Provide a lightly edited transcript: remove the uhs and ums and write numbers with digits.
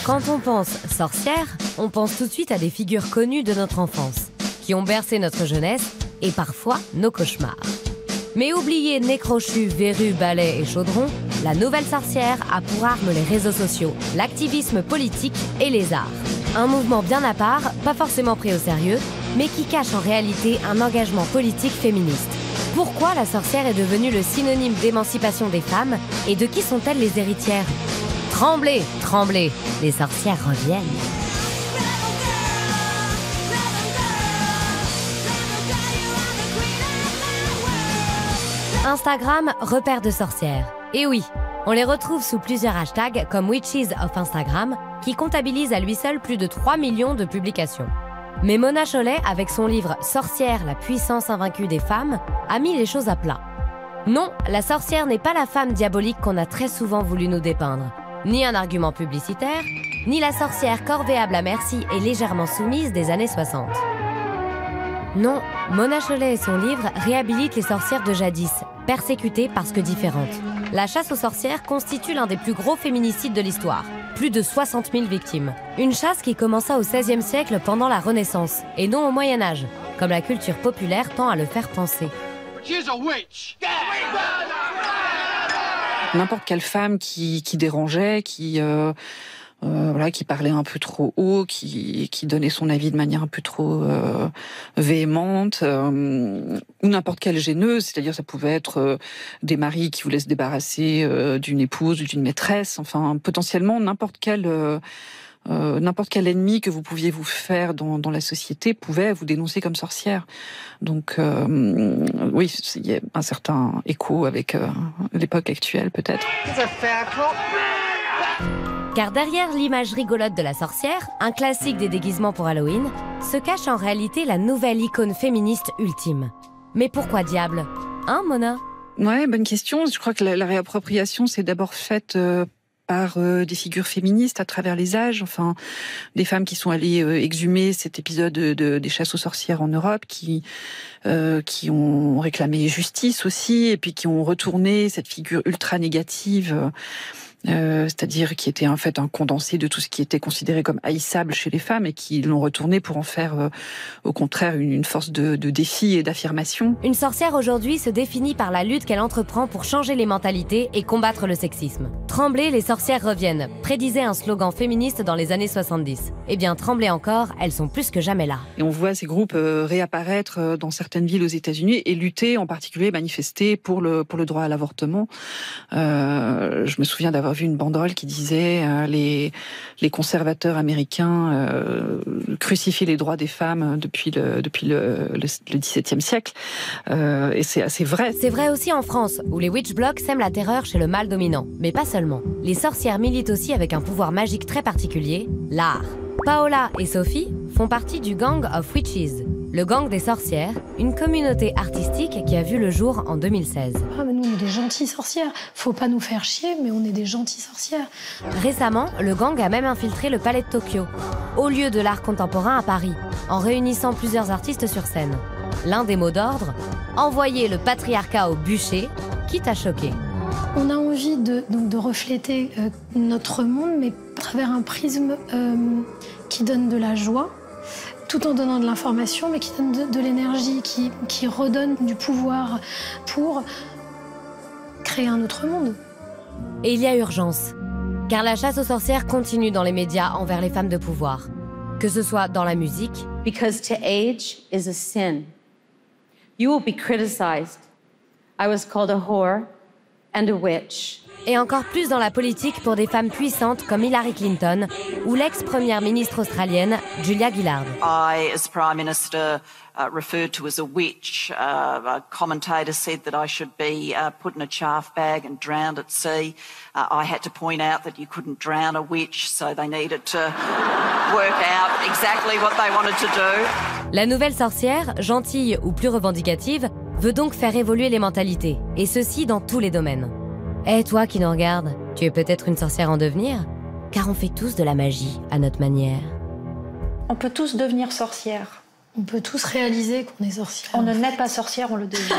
Quand on pense sorcière, on pense tout de suite à des figures connues de notre enfance, qui ont bercé notre jeunesse et parfois nos cauchemars. Mais oubliez nez crochu, verrues, balais et chaudrons, la nouvelle sorcière a pour arme les réseaux sociaux, l'activisme politique et les arts. Un mouvement bien à part, pas forcément pris au sérieux, mais qui cache en réalité un engagement politique féministe. Pourquoi la sorcière est devenue le synonyme d'émancipation des femmes et de qui sont-elles les héritières? Tremblez, tremblez, les sorcières reviennent. Instagram, repère de sorcières. Et oui, on les retrouve sous plusieurs hashtags comme Witches of Instagram, qui comptabilise à lui seul plus de 3 millions de publications. Mais Mona Chollet, avec son livre Sorcière, la puissance invaincue des femmes, a mis les choses à plat. Non, la sorcière n'est pas la femme diabolique qu'on a très souvent voulu nous dépeindre. Ni un argument publicitaire, ni la sorcière corvéable à merci et légèrement soumise des années 60. Non, Mona Chollet et son livre réhabilitent les sorcières de jadis, persécutées parce que différentes. La chasse aux sorcières constitue l'un des plus gros féminicides de l'histoire. Plus de 60 000 victimes. Une chasse qui commença au XVIe siècle pendant la Renaissance, et non au Moyen-Âge, comme la culture populaire tend à le faire penser. N'importe quelle femme qui dérangeait, qui parlait un peu trop haut, qui donnait son avis de manière un peu trop véhémente, ou n'importe quelle gêneuse, c'est-à-dire ça pouvait être des maris qui voulaient se débarrasser d'une épouse ou d'une maîtresse, enfin potentiellement n'importe quel ennemi que vous pouviez vous faire dans la société pouvait vous dénoncer comme sorcière. Donc oui, il y a un certain écho avec l'époque actuelle peut-être. Car derrière l'image rigolote de la sorcière, un classique des déguisements pour Halloween, se cache en réalité la nouvelle icône féministe ultime. Mais pourquoi diable? Hein, Mona? Ouais, bonne question. Je crois que la réappropriation s'est d'abord faite par des figures féministes à travers les âges, enfin des femmes qui sont allées exhumer cet épisode des chasses aux sorcières en Europe, qui ont réclamé justice aussi, et puis qui ont retourné cette figure ultra négative. C'est-à-dire qui était en fait un condensé de tout ce qui était considéré comme haïssable chez les femmes et qui l'ont retourné pour en faire au contraire une force de défi et d'affirmation. Une sorcière aujourd'hui se définit par la lutte qu'elle entreprend pour changer les mentalités et combattre le sexisme. Tremblez, les sorcières reviennent, prédisait un slogan féministe dans les années 70. Eh bien, tremblez encore, elles sont plus que jamais là. Et on voit ces groupes réapparaître dans certaines villes aux États-Unis et lutter, en particulier manifester pour le droit à l'avortement. Je me souviens d'avoir vu une banderole qui disait les conservateurs américains crucifient les droits des femmes depuis le XVIIe siècle. Et c'est assez vrai. C'est vrai aussi en France, où les witch blocs sèment la terreur chez le mâle dominant. Mais pas seulement. Les sorcières militent aussi avec un pouvoir magique très particulier, l'art. Paola et Sophie font partie du Gang of Witches, le gang des sorcières, une communauté artistique qui a vu le jour en 2016. Ah, mais nous, on est des gentilles sorcières. Faut pas nous faire chier, mais on est des gentilles sorcières. Récemment, le gang a même infiltré le Palais de Tokyo, haut lieu de l'art contemporain à Paris, en réunissant plusieurs artistes sur scène. L'un des mots d'ordre, envoyer le patriarcat au bûcher, quitte à choquer. On a envie de refléter notre monde, mais à travers un prisme qui donne de la joie, tout en donnant de l'information, mais qui donne de l'énergie, qui redonne du pouvoir pour créer un autre monde. Et il y a urgence, car la chasse aux sorcières continue dans les médias envers les femmes de pouvoir, que ce soit dans la musique. Because to age is a sin. You will be criticized. I was called a whore and a witch. Et encore plus dans la politique pour des femmes puissantes comme Hillary Clinton ou l'ex-première ministre australienne Julia Gillard. I, as Prime Minister, referred to as a witch. A commentator said that I should be put in a chaff bag and drowned at sea. I had to point out that you couldn't drown a witch, so they needed to work out exactly what they wanted to do. La nouvelle sorcière, gentille ou plus revendicative, veut donc faire évoluer les mentalités, et ceci dans tous les domaines. Eh, toi qui nous regardes, tu es peut-être une sorcière en devenir? Car on fait tous de la magie à notre manière. On peut tous devenir sorcière. On peut tous réaliser qu'on est sorcière. On ne naît pas sorcière, on le devient.